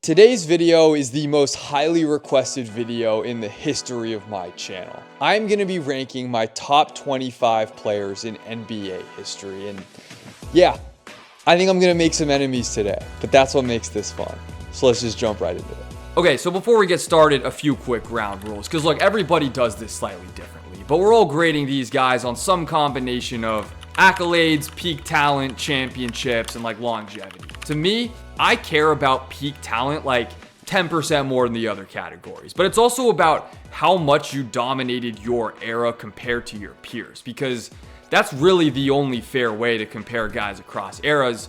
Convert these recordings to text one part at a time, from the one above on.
Today's video is the most highly requested video in the history of my channel. I'm going to be ranking my top 25 players in NBA history, and yeah, I think I'm going to make some enemies today, but that's what makes this fun. So let's just jump right into it. Okay, so before we get started, a few quick ground rules, because look, everybody does this slightly differently, but we're all grading these guys on some combination of accolades, peak talent, championships, and like longevity. To me, I care about peak talent like 10% more than the other categories, but it's also about how much you dominated your era compared to your peers, because that's really the only fair way to compare guys across eras.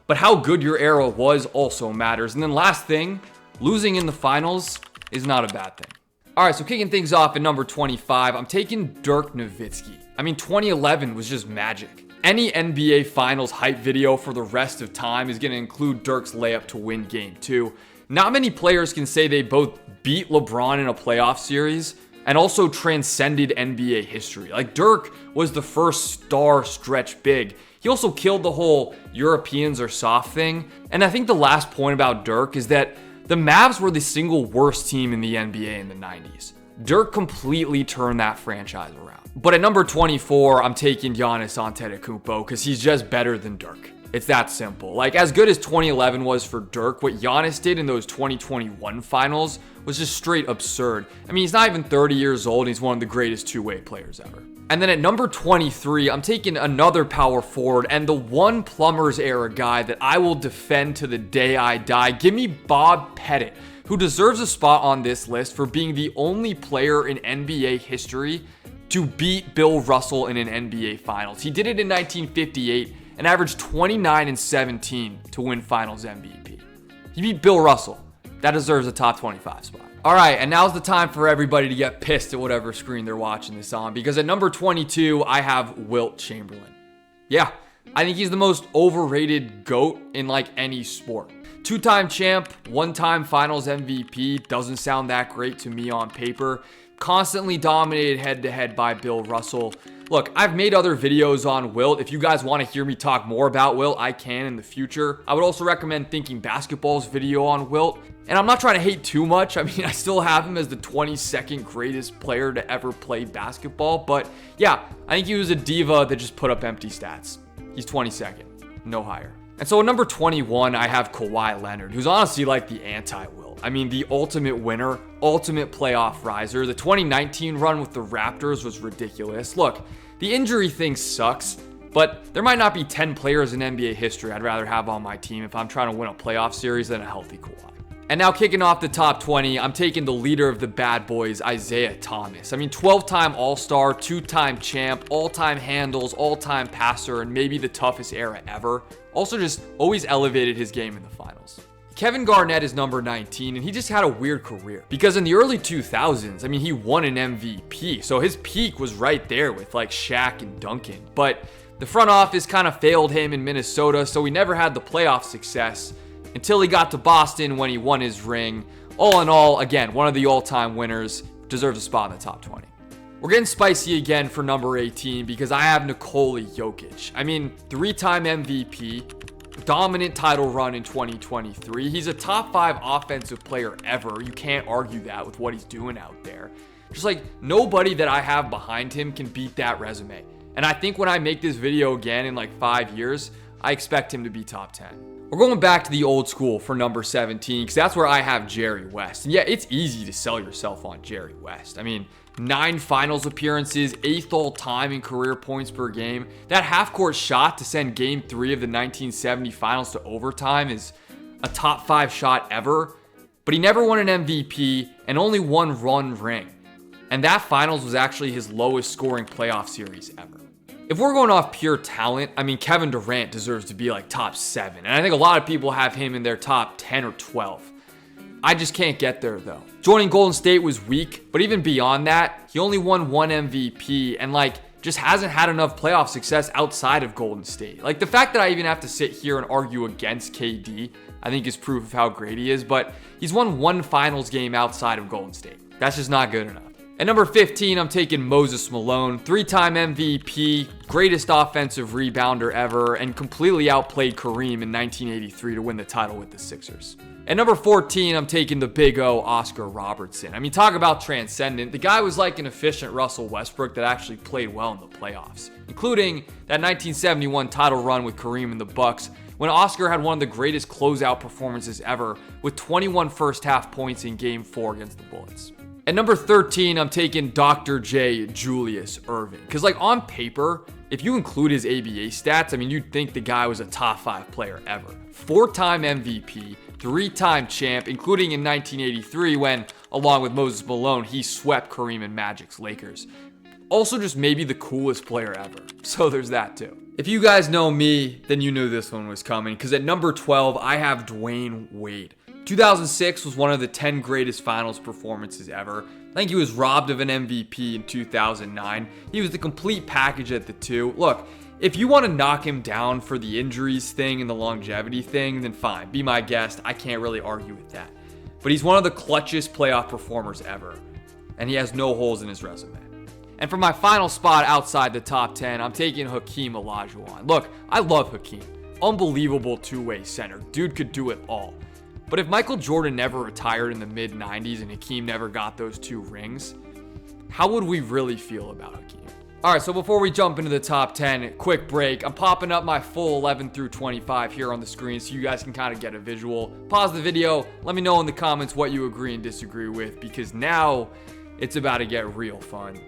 But how good your era was also matters. And then last thing, losing in the finals is not a bad thing. All right, so kicking things off at number 25, I'm taking Dirk Nowitzki. I mean, 2011 was just magic. Any NBA Finals hype video for the rest of time is going to include Dirk's layup to win Game 2. Not many players can say they both beat LeBron in a playoff series and also transcended NBA history. Like, Dirk was the first star stretch big. He also killed the whole Europeans are soft thing. And I think the last point about Dirk is that the Mavs were the single worst team in the NBA in the 90s. Dirk completely turned that franchise around. But at number 24, I'm taking Giannis Antetokounmpo because he's just better than Dirk. It's that simple. Like, as good as 2011 was for Dirk, what Giannis did in those 2021 finals was just straight absurd. I mean, he's not even 30 years old, and he's one of the greatest two-way players ever. And then at number 23, I'm taking another power forward and the one Plumbers era guy that I will defend to the day I die. Give me Bob Pettit, who deserves a spot on this list for being the only player in NBA history to beat Bill Russell in an NBA Finals. He did it in 1958 and averaged 29 and 17 to win Finals MVP. He beat Bill Russell. That deserves a top 25 spot. All right, and now's the time for everybody to get pissed at whatever screen they're watching this on, because at number 22, I have Wilt Chamberlain. Yeah, I think he's the most overrated GOAT in like any sport. Two-time champ, one-time Finals MVP, doesn't sound that great to me on paper. Constantly dominated head-to-head by Bill Russell. Look, I've made other videos on Wilt. If you guys want to hear me talk more about Wilt, I can in the future. I would also recommend Thinking Basketball's video on Wilt. And I'm not trying to hate too much. I mean, I still have him as the 22nd greatest player to ever play basketball. But yeah, I think he was a diva that just put up empty stats. He's 22nd, no higher. And so at number 21, I have Kawhi Leonard, who's honestly like the anti-Wilt. I mean, the ultimate winner, ultimate playoff riser. The 2019 run with the Raptors was ridiculous. Look, the injury thing sucks, but there might not be 10 players in NBA history I'd rather have on my team if I'm trying to win a playoff series than a healthy Kawhi. And now kicking off the top 20, I'm taking the leader of the bad boys, Isaiah Thomas. I mean, 12-time All-Star, two-time champ, all-time handles, all-time passer, and maybe the toughest era ever. Also just always elevated his game in the finals. Kevin Garnett is number 19, and he just had a weird career. Because in the early 2000s, I mean, he won an MVP. So his peak was right there with like Shaq and Duncan. But the front office kind of failed him in Minnesota, so he never had the playoff success until he got to Boston when he won his ring. All in all, again, one of the all-time winners, deserves a spot in the top 20. We're getting spicy again for number 18 because I have Nikola Jokic. I mean, three-time MVP, dominant title run in 2023. He's a top 5 offensive player ever. You can't argue that with what he's doing out there. Just like nobody that I have behind him can beat that resume. And I think when I make this video again in like 5 years, I expect him to be top 10. We're going back to the old school for number 17 because that's where I have Jerry West. And yeah, it's easy to sell yourself on Jerry West. I mean, 9 finals appearances, 8th all time in career points per game. That half-court shot to send Game 3 of the 1970 finals to overtime is a top 5 shot ever. But he never won an MVP and only won one ring. And that finals was actually his lowest scoring playoff series ever. If we're going off pure talent, I mean, Kevin Durant deserves to be like top 7. And I think a lot of people have him in their top 10 or 12. I just can't get there though. Joining Golden State was weak, but even beyond that, he only won one MVP and like just hasn't had enough playoff success outside of Golden State. Like the fact that I even have to sit here and argue against KD, I think is proof of how great he is, but he's won one finals game outside of Golden State. That's just not good enough. At number 15, I'm taking Moses Malone, 3-time MVP, greatest offensive rebounder ever, and completely outplayed Kareem in 1983 to win the title with the Sixers. At number 14, I'm taking the big O, Oscar Robertson. I mean, talk about transcendent. The guy was like an efficient Russell Westbrook that actually played well in the playoffs, including that 1971 title run with Kareem and the Bucks, when Oscar had one of the greatest closeout performances ever with 21 first half points in Game 4 against the Bullets. At number 13, I'm taking Dr. J, Julius Erving. Because, like, on paper, if you include his ABA stats, I mean, you'd think the guy was a top 5 player ever. 4-time MVP, 3-time champ, including in 1983 when, along with Moses Malone, he swept Kareem and Magic's Lakers. Also just maybe the coolest player ever. So there's that too. If you guys know me, then you knew this one was coming, because at number 12, I have Dwayne Wade. 2006 was one of the 10 greatest finals performances ever. I think he was robbed of an MVP in 2009. He was the complete package at the 2. Look, if you want to knock him down for the injuries thing and the longevity thing, then fine, be my guest. I can't really argue with that. But he's one of the clutchest playoff performers ever, and he has no holes in his resume. And for my final spot outside the top 10, I'm taking Hakeem Olajuwon. Look, I love Hakeem. Unbelievable two-way center. Dude could do it all. But if Michael Jordan never retired in the mid-90s and Hakeem never got those 2 rings, how would we really feel about Hakeem? All right, so before we jump into the top 10, quick break. I'm popping up my full 11 through 25 here on the screen so you guys can kind of get a visual. Pause the video. Let me know in the comments what you agree and disagree with, because now it's about to get real fun.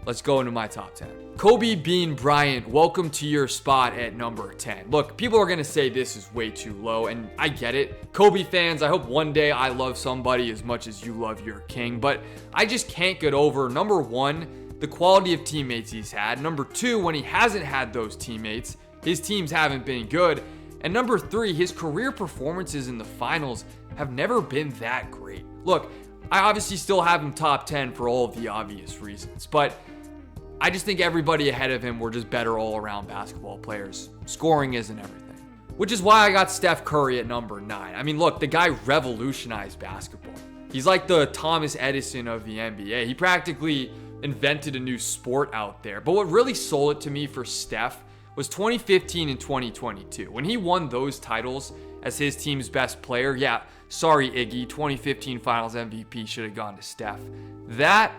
Let's go into my top 10. Kobe Bean Bryant, welcome to your spot at number 10. Look, people are going to say this is way too low, and I get it. Kobe fans, I hope one day I love somebody as much as you love your king, but I just can't get over, number 1, the quality of teammates he's had. Number 2, when he hasn't had those teammates, his teams haven't been good. And number 3, his career performances in the finals have never been that great. Look, I obviously still have him top 10 for all of the obvious reasons, but I just think everybody ahead of him were just better all-around basketball players. Scoring isn't everything. Which is why I got Steph Curry at number 9. I mean, look, the guy revolutionized basketball. He's like the Thomas Edison of the NBA. He practically invented a new sport out there. But what really sold it to me for Steph was 2015 and 2022. When he won those titles as his team's best player, yeah, sorry Iggy, 2015 Finals MVP should have gone to Steph. That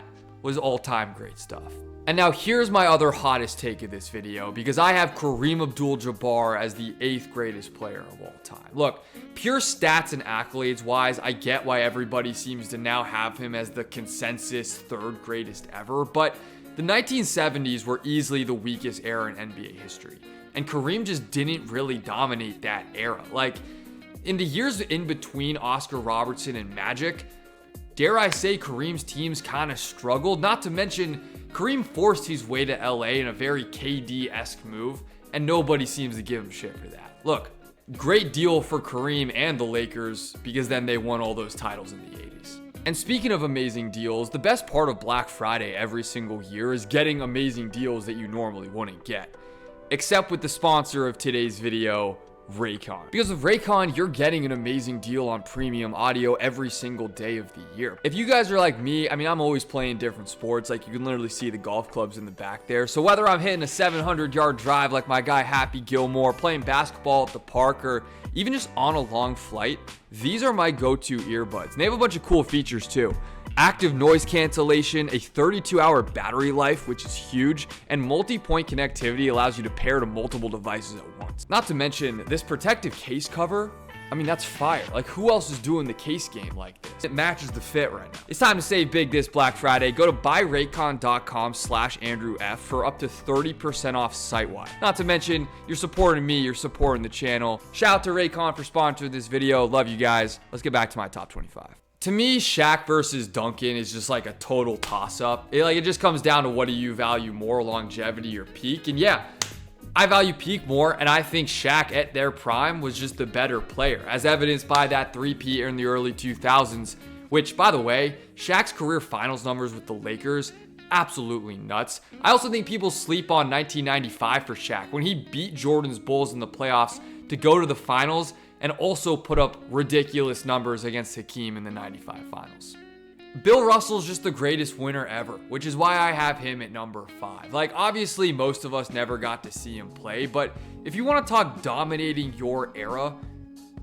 was all-time great stuff. And now here's my other hottest take of this video, because I have Kareem Abdul-Jabbar as the 8th greatest player of all time. Look, pure stats and accolades wise, I get why everybody seems to now have him as the consensus 3rd greatest ever, but the 1970s were easily the weakest era in NBA history, and Kareem just didn't really dominate that era. Like, in the years in between Oscar Robertson and Magic, dare I say Kareem's teams kind of struggled, not to mention Kareem forced his way to LA in a very KD-esque move, and nobody seems to give him shit for that. Look, great deal for Kareem and the Lakers, because then they won all those titles in the 80s. And speaking of amazing deals, the best part of Black Friday every single year is getting amazing deals that you normally wouldn't get. Except with the sponsor of today's video, Raycon. Because with Raycon, you're getting an amazing deal on premium audio every single day of the year. If you guys are like me, I mean, I'm always playing different sports. Like, you can literally see the golf clubs in the back there. So whether I'm hitting a 700-yard drive like my guy Happy Gilmore, playing basketball at the park, or even just on a long flight, these are my go-to earbuds. And they have a bunch of cool features too. Active noise cancellation, a 32-hour battery life, which is huge, and multi-point connectivity allows you to pair to multiple devices at once. Not to mention, this protective case cover, I mean, that's fire. Like, who else is doing the case game like this? It matches the fit right now. It's time to save big this Black Friday. Go to buyraycon.com/AndrewF for up to 30% off site-wide. Not to mention, you're supporting me, you're supporting the channel. Shout out to Raycon for sponsoring this video. Love you guys. Let's get back to my top 25. To me, Shaq versus Duncan is just like a total toss-up. It just comes down to what do you value more, longevity or peak. And yeah, I value peak more, and I think Shaq at their prime was just the better player, as evidenced by that three-peat in the early 2000s, which, by the way, Shaq's career finals numbers with the Lakers, absolutely nuts. I also think people sleep on 1995 for Shaq, when he beat Jordan's Bulls in the playoffs to go to the finals and also put up ridiculous numbers against Hakeem in the 95 finals. Bill Russell's just the greatest winner ever, which is why I have him at number 5. Like, obviously, most of us never got to see him play, but if you want to talk dominating your era,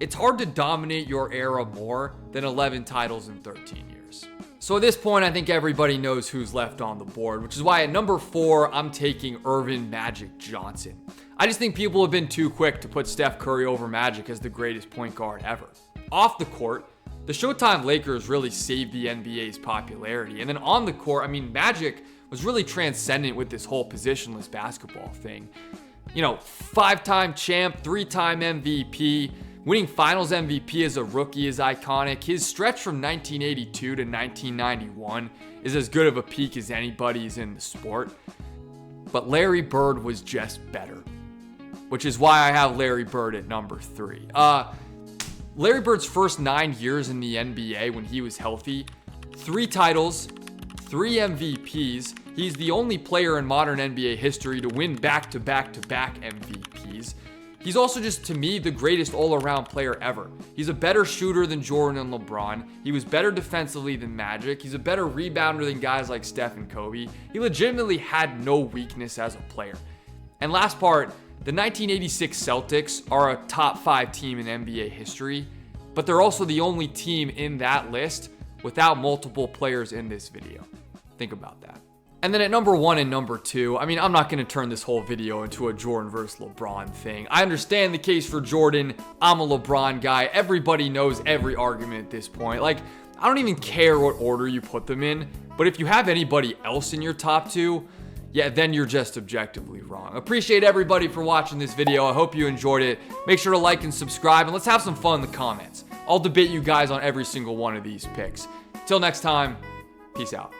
it's hard to dominate your era more than 11 titles in 13 years. So at this point, I think everybody knows who's left on the board, which is why at number 4, I'm taking Earvin Magic Johnson. I just think people have been too quick to put Steph Curry over Magic as the greatest point guard ever. Off the court, the Showtime Lakers really saved the NBA's popularity. And then on the court, I mean, Magic was really transcendent with this whole positionless basketball thing. You know, 5-time champ, 3-time MVP, winning finals MVP as a rookie is iconic. His stretch from 1982 to 1991 is as good of a peak as anybody's in the sport. But Larry Bird was just better, which is why I have Larry Bird at number 3. Larry Bird's first 9 years in the NBA when he was healthy, 3 titles, 3 MVPs. He's the only player in modern NBA history to win back-to-back-to-back MVPs. He's also just, to me, the greatest all-around player ever. He's a better shooter than Jordan and LeBron. He was better defensively than Magic. He's a better rebounder than guys like Steph and Kobe. He legitimately had no weakness as a player. And last part, the 1986 Celtics are a top 5 team in NBA history, but they're also the only team in that list without multiple players in this video. Think about that. And then at number 1 and number 2, I mean, I'm not going to turn this whole video into a Jordan versus LeBron thing. I understand the case for Jordan. I'm a LeBron guy. Everybody knows every argument at this point. Like, I don't even care what order you put them in, but if you have anybody else in your top 2, yeah, then you're just objectively wrong. Appreciate everybody for watching this video. I hope you enjoyed it. Make sure to like and subscribe, and let's have some fun in the comments. I'll debate you guys on every single one of these picks. Till next time, peace out.